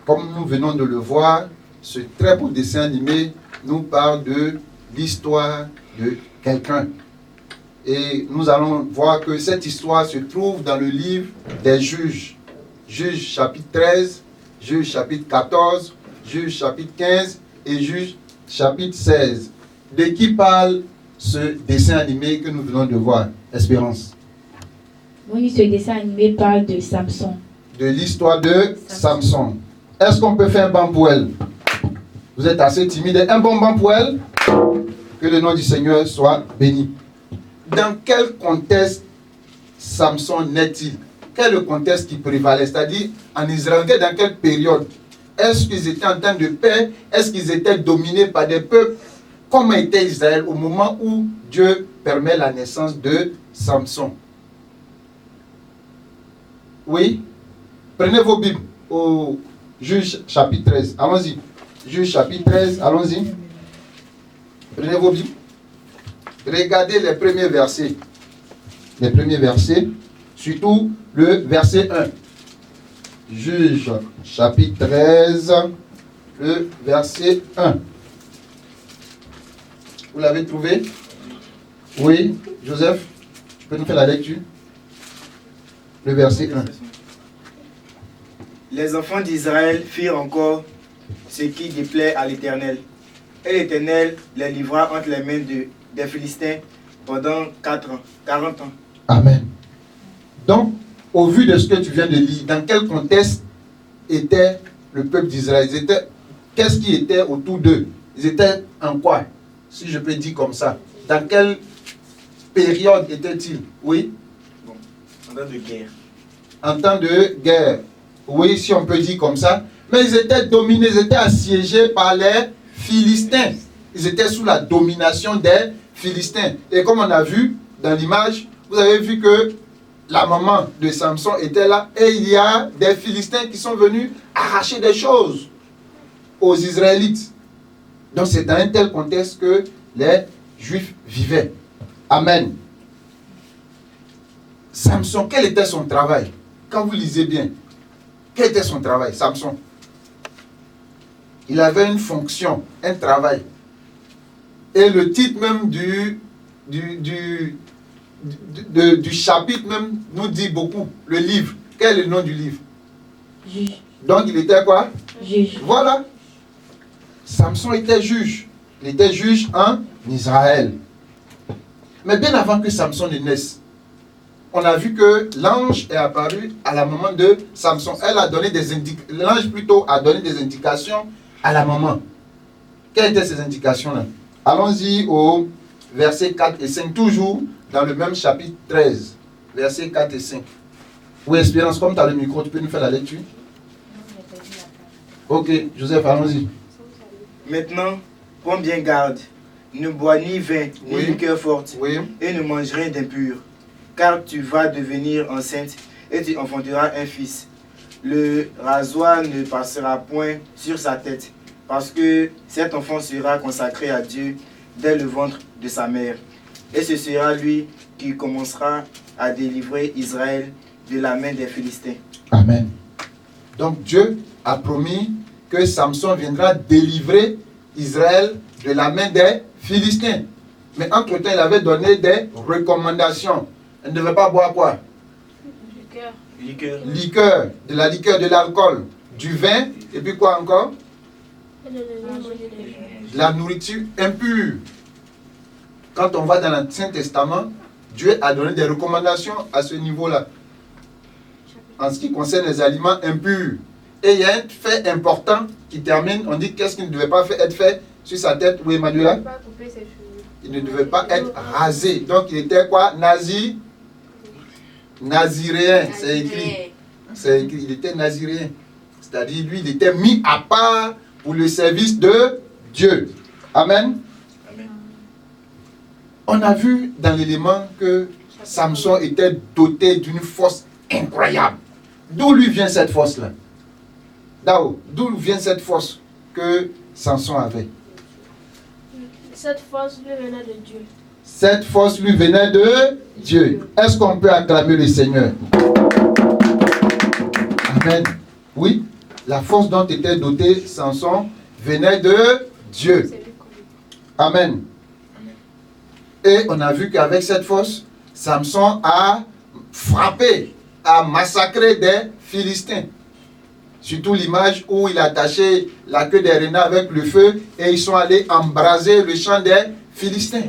Comme nous venons de le voir, ce très beau dessin animé nous parle de l'histoire de quelqu'un. Et nous allons voir que cette histoire se trouve dans le livre des Juges. Juges chapitre 13, Juges chapitre 14, Juges chapitre 15 et Juges chapitre 16. De qui parle ce dessin animé que nous venons de voir? Espérance. Oui, ce dessin animé parle de Samson. De l'histoire de Samson. Est-ce qu'on peut faire un banc pour elle? Vous êtes assez timide. Un bon banc pour elle? Que le nom du Seigneur soit béni. Dans quel contexte Samson naît-il? Quel est le contexte qui prévalait? C'est-à-dire, en Israël, dans quelle période? Est-ce qu'ils étaient en temps de paix? Est-ce qu'ils étaient dominés par des peuples? Comment était Israël au moment où Dieu permet la naissance de Samson? Oui? Prenez vos Bibles au Juge chapitre 13. Allons-y. Juge chapitre 13, allons-y. Prenez vos Bibles. Regardez les premiers versets. Les premiers versets, surtout le verset 1. Juge chapitre 13, le verset 1. Vous l'avez trouvé? Oui, Joseph, tu peux nous faire la lecture? Le verset 1. Les enfants d'Israël firent encore ce qui déplaît à l'Éternel. Et l'Éternel les livra entre les mains des Philistins pendant 40 ans. Amen. Donc, au vu de ce que tu viens de lire, dans quel contexte était le peuple d'Israël? Qu'est-ce qui était autour d'eux? Ils étaient en quoi? Si je peux dire comme ça. Dans quelle période étaient-ils? Oui? Bon, en temps de guerre. En temps de guerre. Oui, si on peut dire comme ça. Mais ils étaient dominés, ils étaient assiégés par les Philistins. Ils étaient sous la domination des Philistins. Et comme on a vu dans l'image, vous avez vu que la maman de Samson était là et il y a des Philistins qui sont venus arracher des choses aux Israélites. Donc c'est dans un tel contexte que les Juifs vivaient. Amen. Samson, quel était son travail? Quand vous lisez bien, quel était son travail, Samson? Il avait une fonction, un travail. Et le titre même du chapitre même nous dit beaucoup. Le livre. Quel est le nom du livre? Juge. Donc il était quoi? Juge. Voilà. Samson était juge. Il était juge en Israël. Mais bien avant que Samson ne naisse, on a vu que l'ange est apparu à la maman de Samson. Elle a donné des indications. L'ange plutôt a donné des indications à la maman. Quelles étaient ces indications-là? Allons-y au verset 4 et 5, toujours dans le même chapitre 13. Versets 4 et 5. Oui, Espérance, comme tu as le micro, tu peux nous faire la lecture? Ok, Joseph, allons-y. Maintenant, prends bien garde. Ne bois ni vin, ni Oui. liqueur forte, Oui. et ne mange rien d'impur, car tu vas devenir enceinte et tu enfanteras un fils. Le rasoir ne passera point sur sa tête, parce que cet enfant sera consacré à Dieu dès le ventre de sa mère. Et ce sera lui qui commencera à délivrer Israël de la main des Philistins. Amen. Donc Dieu a promis que Samson viendra délivrer Israël de la main des Philistins. Mais entre-temps, il avait donné des recommandations. Elle ne devait pas boire quoi? Liqueur. Liqueur, de l'alcool, du vin, et puis quoi encore? De la nourriture impure. Quand on va dans l'Ancien Testament, Dieu a donné des recommandations à ce niveau-là. En ce qui concerne les aliments impurs. Et il y a un fait important qui termine, on dit qu'est-ce qui ne devait pas être fait sur sa tête. Oui, Emmanuel? Il ne devait pas être rasé. Donc il était quoi? Naziréen, c'est écrit. C'est écrit, il était naziréen. C'est-à-dire, lui, il était mis à part pour le service de Dieu. Amen. Amen. On a vu dans l'élément que Samson était doté d'une force incroyable. D'où lui vient cette force-là? D'où vient cette force que Samson avait? Cette force lui venait de Dieu. Cette force lui venait de Dieu. Est-ce qu'on peut acclamer le Seigneur? Amen. Oui, la force dont était doté Samson venait de Dieu. Amen. Et on a vu qu'avec cette force, Samson a frappé, a massacré des Philistins. Surtout l'image où il a attaché la queue des renards avec le feu et ils sont allés embraser le champ des Philistins.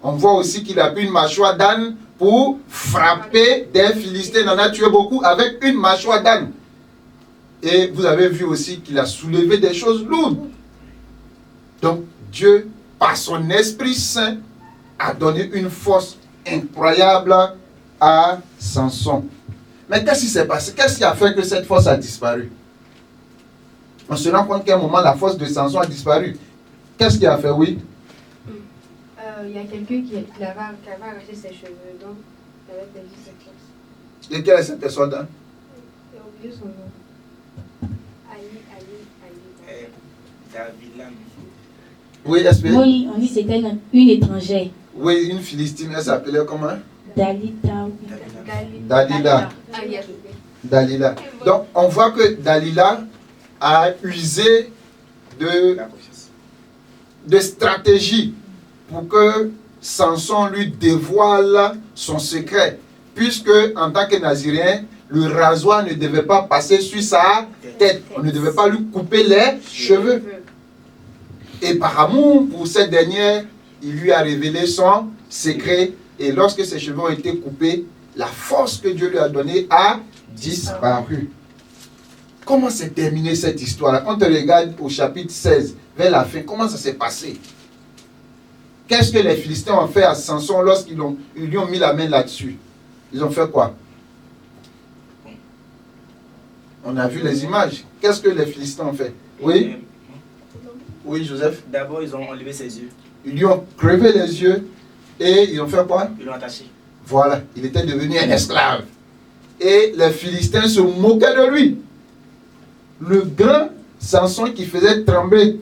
On voit aussi qu'il a pris une mâchoire d'âne pour frapper des Philistins. Il en a tué beaucoup avec une mâchoire d'âne. Et vous avez vu aussi qu'il a soulevé des choses lourdes. Donc Dieu, par son Esprit Saint, a donné une force incroyable à Samson. Mais qu'est-ce qui s'est passé? Qu'est-ce qui a fait que cette force a disparu? On se rend compte qu'à un moment, la force de Samson a disparu. Qu'est-ce qui a fait? Oui. Il y a quelqu'un qui avait arraché ses cheveux, donc il avait perdu cette force. Et quelle est cette personne-là? Il a oublié son nom. David. Oui, espérez. Oui, on dit que c'était une étrangère. Oui, une Philistine, elle s'appelait comment? Dalila. Donc, on voit que Dalila a usé de stratégie pour que Samson lui dévoile son secret. Puisque, en tant que Naziréen, le rasoir ne devait pas passer sur sa tête. On ne devait pas lui couper les cheveux. Et par amour pour cette dernière, il lui a révélé son secret. Et lorsque ses cheveux ont été coupés, la force que Dieu lui a donnée a disparu. Comment s'est terminée cette histoire-là? Quand on regarde au chapitre 16, vers la fin, comment ça s'est passé? Qu'est-ce que les Philistins ont fait à Samson lorsqu'ils lui ont mis la main là-dessus? Ils ont fait quoi? On a vu les images. Qu'est-ce que les Philistins ont fait? Oui? Oui, Joseph? D'abord, ils ont enlevé ses yeux. Ils lui ont crevé les yeux et ils ont fait quoi? Ils l'ont attaché. Voilà, il était devenu un esclave. Et les Philistins se moquaient de lui. Le grand Samson qui faisait trembler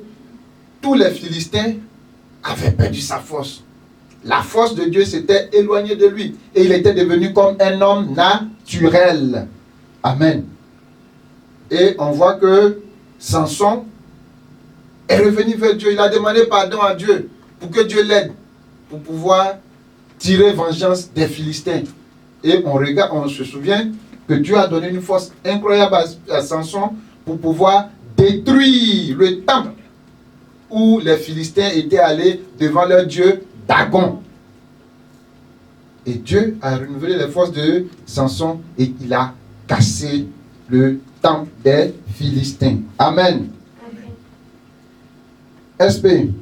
tous les Philistins avait perdu sa force. La force de Dieu s'était éloignée de lui. Et il était devenu comme un homme naturel. Amen. Et on voit que Samson est revenu vers Dieu. Il a demandé pardon à Dieu. pour que Dieu l'aide pour pouvoir tirer vengeance des Philistins. Et on se souvient que Dieu a donné une force incroyable à Samson pour pouvoir détruire le temple où les Philistins étaient allés devant leur dieu Dagon. Et Dieu a renouvelé les forces de Samson et il a cassé le temple des Philistins. Amen. SP,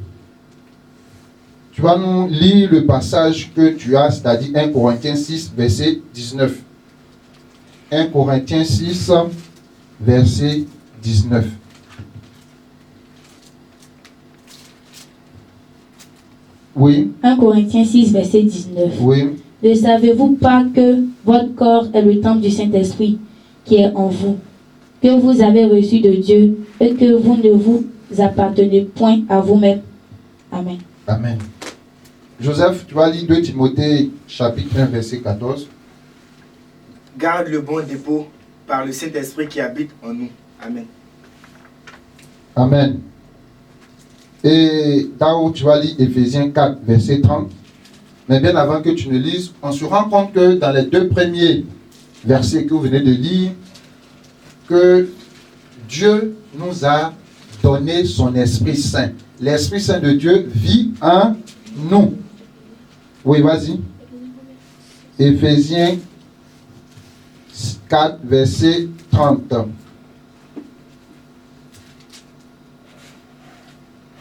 tu vas nous lire le passage que tu as, c'est-à-dire 1 Corinthiens 6, verset 19. 1 Corinthiens 6, verset 19. Oui. 1 Corinthiens 6, verset 19. Oui. Ne savez-vous pas que votre corps est le temple du Saint-Esprit qui est en vous, que vous avez reçu de Dieu et que vous ne vous appartenez point à vous-même? Amen. Amen. Joseph, tu vas lire 2 Timothée chapitre 1 verset 14. Garde le bon dépôt par le Saint-Esprit qui habite en nous. Amen. Amen. Et là où tu vas lire Éphésiens 4 verset 30. Mais bien avant que tu ne lises, on se rend compte que dans les 2 premiers versets que vous venez de lire, que Dieu nous a donné son Esprit Saint. L'Esprit Saint de Dieu vit en nous. Oui, vas-y. Éphésiens 4, verset 30.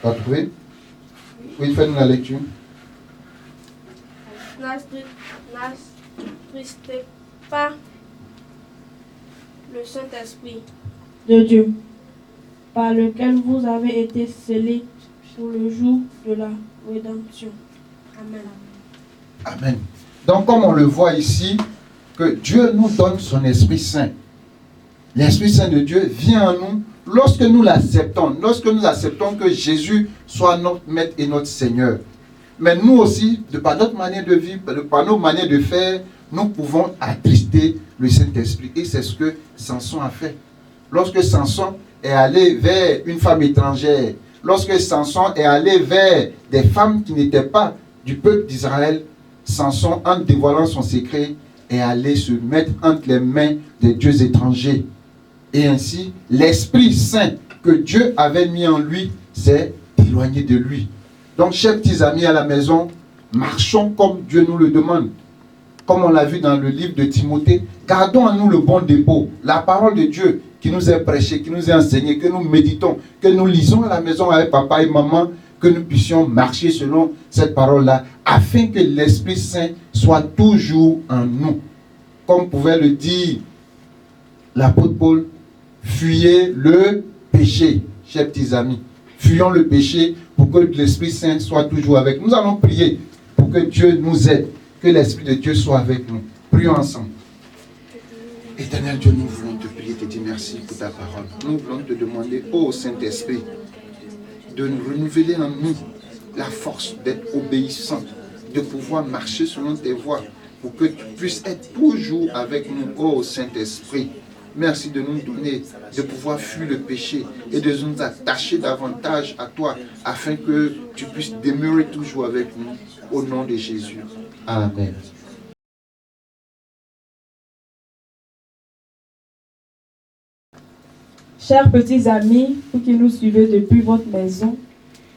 Tu as trouvé? Oui, fais-nous la lecture. N'attristez pas le Saint-Esprit de Dieu, par lequel vous avez été scellés pour le jour de la rédemption. Amen. Amen. Donc, comme on le voit ici, que Dieu nous donne son Esprit Saint. L'Esprit Saint de Dieu vient en nous lorsque nous l'acceptons, que Jésus soit notre Maître et notre Seigneur. Mais nous aussi, par notre manière de vivre, par nos manières de faire, nous pouvons attrister le Saint-Esprit. Et c'est ce que Samson a fait. Lorsque Samson est allé vers une femme étrangère, lorsque Samson est allé vers des femmes qui n'étaient pas du peuple d'Israël, Samson, en dévoilant son secret, est allé se mettre entre les mains des dieux étrangers. Et ainsi, l'Esprit Saint que Dieu avait mis en lui s'est éloigné de lui. Donc, chers petits amis à la maison, marchons comme Dieu nous le demande. Comme on l'a vu dans le livre de Timothée, gardons en nous le bon dépôt, la parole de Dieu qui nous est prêchée, qui nous est enseignée, que nous méditons, que nous lisons à la maison avec papa et maman, que nous puissions marcher selon cette parole-là, afin que l'Esprit Saint soit toujours en nous. Comme pouvait le dire l'apôtre Paul, fuyez le péché, chers petits amis. Fuyons le péché pour que l'Esprit Saint soit toujours avec nous. Nous allons prier pour que Dieu nous aide, que l'Esprit de Dieu soit avec nous. Prions ensemble. Éternel Dieu, nous voulons te prier, te dire merci pour ta parole. Nous voulons te demander, ô Saint-Esprit, de nous renouveler en nous la force d'être obéissant, de pouvoir marcher selon tes voies, pour que tu puisses être toujours avec nous, ô Saint-Esprit. Merci de nous donner, de pouvoir fuir le péché et de nous attacher davantage à toi, afin que tu puisses demeurer toujours avec nous, au nom de Jésus. Amen. Chers petits amis, vous qui nous suivez depuis votre maison,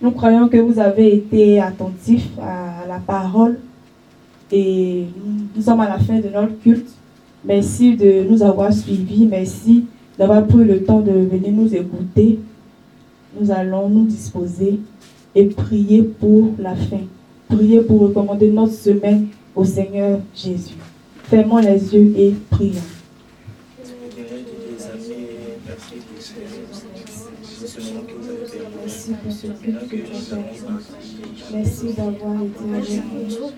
nous croyons que vous avez été attentifs à la parole et nous sommes à la fin de notre culte. Merci de nous avoir suivis, merci d'avoir pris le temps de venir nous écouter. Nous allons nous disposer et prier pour la fin. Prier pour recommander notre semaine au Seigneur Jésus. Fermons les yeux et prions. Merci pour ce culte que tu as fait. Merci d'avoir été avec nous.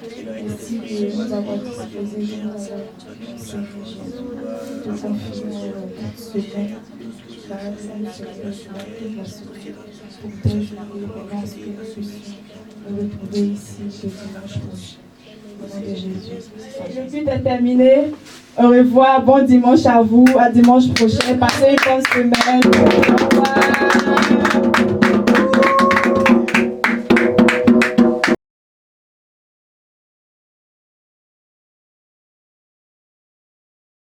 Merci de nous avoir disposé, de nous avoir Seigneur Jésus. De confier notre semaine. Pour tes journées, pendant ce que nous puissions nous retrouver ici ce dimanche prochain. Au nom de Jésus. Le culte est terminé. Au revoir. Bon dimanche à vous. À dimanche prochain. Passez une bonne semaine. Au revoir.